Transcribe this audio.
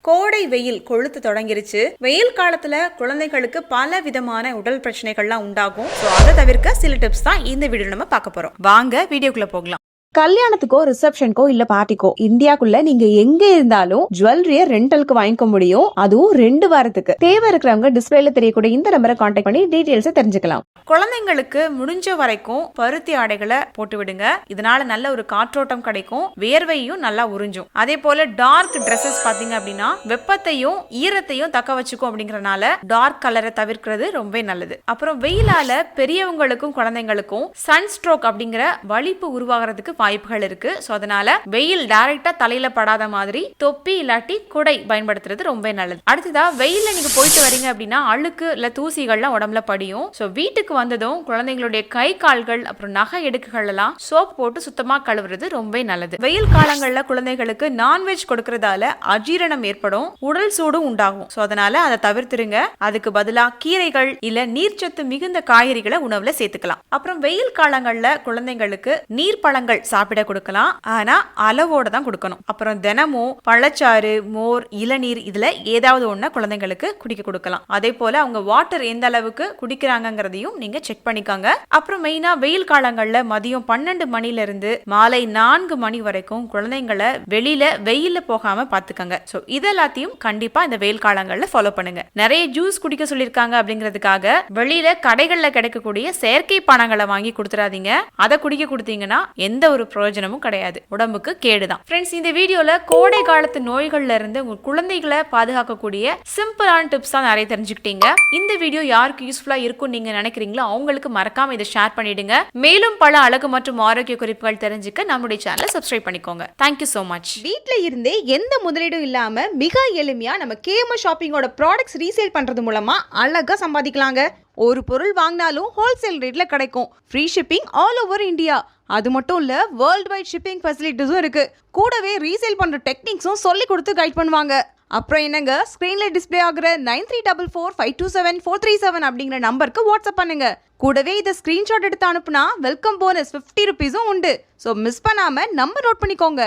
கோடை வெயில் கொளுத்து தொடங்கிருச்சு. வெயில் காலத்துல குழந்தைகளுக்கு பல விதமான உடல் பிரச்சனைகள்லாம் உண்டாகும். அதை தவிர்க்க சில டிப்ஸ் தான் இந்த வீடியோ நம்ம பார்க்க போறோம். வாங்க வீடியோக்குள்ள போகலாம். கல்யாணத்துக்கோ ரிசப்ஷனுக்கோ இல்ல பார்ட்டிக்கோ இந்தியாக்குள்ள நீங்க எங்க இருந்தாலும் ஜுவல்லரிய ரெண்டலுக்கு வாங்கிக்க முடியும். அதுவும் 2 வாரத்துக்கு. தேவை இருக்கிறவங்க டிஸ்பிளேல தெரியக்கூடிய இந்த நம்பரை கான்டாக்ட் பண்ணி டீடைல்ஸ் தெரிஞ்சுக்கலாம். குழந்தைங்களுக்கு முடிஞ்ச வரைக்கும் பருத்தி ஆடைகளை போட்டு விடுங்க. இதனால நல்ல ஒரு காற்றோட்டம் கிடைக்கும், வேர்வையும் நல்லா உறிஞ்சும். அதே போல டார்க் ட்ரெஸ்ஸஸ் பாத்தீங்க அப்படின்னா வெப்பத்தையும் ஈரத்தையும் தக்க வச்சுக்கும். அப்படிங்கறதுனால டார்க் கலரை தவிர்க்கிறது ரொம்ப நல்லது. அப்புறம் வெயிலால பெரியவங்களுக்கும் குழந்தைங்களுக்கும் சன்ஸ்ட்ரோக் அப்படிங்கிற வலிப்பு உருவாகிறதுக்கு வாய்ப்புகள் இருக்கு. சோ அதனால வெயில் டைரக்டா தலையில படாத மாதிரி தொப்பி இல்லாட்டி குடை பயன்படுத்துறது ரொம்ப நல்லது. அடுத்ததா வெயில்ல நீங்க போயிட்டு வரீங்க அப்படின்னா அழுக்கு இல்ல தூசிகள்லாம் உடம்புல படியும். சோ வீட்டுக்கு வந்ததும் குழந்தைங்களுடைய கை கால்கள் அப்புறம் நகை எடுக்குகள் எல்லாம் சோப் போட்டு சுத்தமா கழுவுறது ரொம்ப நல்லது. வெயில் காலங்கள்ல குழந்தைகளுக்கு நான்வெஜ் கொடுக்கறதால அஜீரணம் ஏற்படும், உடல் சூடும் உண்டாகும். சோ அதனால அதை தவிர்த்துருங்க. அதுக்கு பதிலா கீரைகள் இல்ல நீர்ச்சத்து மிகுந்த காய்கறிகளை உணவுல சேர்த்துக்கலாம். அப்புறம் வெயில் காலங்கள்ல குழந்தைங்களுக்கு நீர் பழங்கள் சாப்பிட கொடுக்கலாம், ஆனா அளவோட தான் கொடுக்கணும். அப்புறம் தினமும் பழச்சாறு, மோர், இளநீர் இதுல ஏதாவது ஒண்ணு குழந்தைங்களுக்கு குடிக்க கொடுக்கலாம். அதே போல அவங்க வாட்டர் எந்த அளவுக்கு குடிக்கிறாங்கிறதையும் நீங்க செக் பண்ணிக்கோங்க. அப்புறம் மெயினா வெயில் காலங்கள்ல மதியம் 12 மணில இருந்து மாலை 4 மணி வரைக்கும் குழந்தைங்களை வெளியில வெயில்ல போகாம பாத்துக்கங்க. சோ இதெல்லாத்தையும் கண்டிப்பா இந்த வெயில் காலங்கள்ல ஃபாலோ பண்ணுங்க. நிறைய ஜூஸ் குடிக்க சொல்லிருக்காங்க அப்படிங்கிறதுக்காக வெளியில கடைகள்ல கிடைக்கக்கூடிய செயற்கை பானங்களை வாங்கி கொடுத்துறாதீங்க. அதை குடிக்க கொடுத்தீங்கன்னா எந்த ஒரு பிரயோஜனமும் கிடையாது, உடம்புக்கு கேடுதான். ஃப்ரெண்ட்ஸ், இந்த வீடியோல கோடை காலத்து நோய்கள்ல இருந்து உங்க குழந்தைகளை பாதுகாக்கக்கூடிய சிம்பிளான டிப்ஸ் தான் நிறைய தெரிஞ்சுக்கிட்டீங்க. இந்த வீடியோ யாருக்கு யூஸ்ஃபுல்லா இருக்கும் நீங்க நினைக்கிறீங்களோ அவங்களுக்கு மறக்காம இதை ஷேர் பண்ணிடுங்க. மேலும் பல அழகு மற்றும் ஆரோக்கிய குறிப்புகள் தெரிஞ்சுக்க நம்மளுடைய சேனலை சப்ஸ்கிரைப் பண்ணிக்கோங்க. Thank you so much. வீட்ல இருந்தே எந்த முதலீடும் இல்லாம மிக எளிமையா நம்ம கேஎம்எஸ் ஷாப்பிங்கோட ப்ராடக்ட்ஸ் ரீசேல் பண்றது மூலமா அழகா சம்பாதிக்கலாங்க. ஒரு பொருள் வாங்கினாலும் ஹோல்சேல் ரேட்ல கிடைக்கும். Free shipping all over India. அது மட்டும் இல்ல, வேர்ல்ட் வைட் ஷிப்பிங் ஃபெசிலிட்டிஸும் இருக்கு. கூடவே ரீசேல் பண்ற டெக்னிக்ஸும் சொல்லி கொடுத்து கைட் பண்ணுவாங்க. அப்புறம் என்னங்க, ஸ்கிரீன்ல டிஸ்பிளே ஆகுற 9344527437 அப்படிங்கிற நம்பருக்கு வாட்ஸ்அப் பண்ணுங்க. கூடவே இதை ஸ்கிரீன்ஷாட் எடுத்து அனுப்புனா வெல்கம் போனஸ் 50 ரூபீஸும் உண்டு. ஸோ மிஸ் பண்ணாம நம்பர் நோட் பண்ணிக்கோங்க.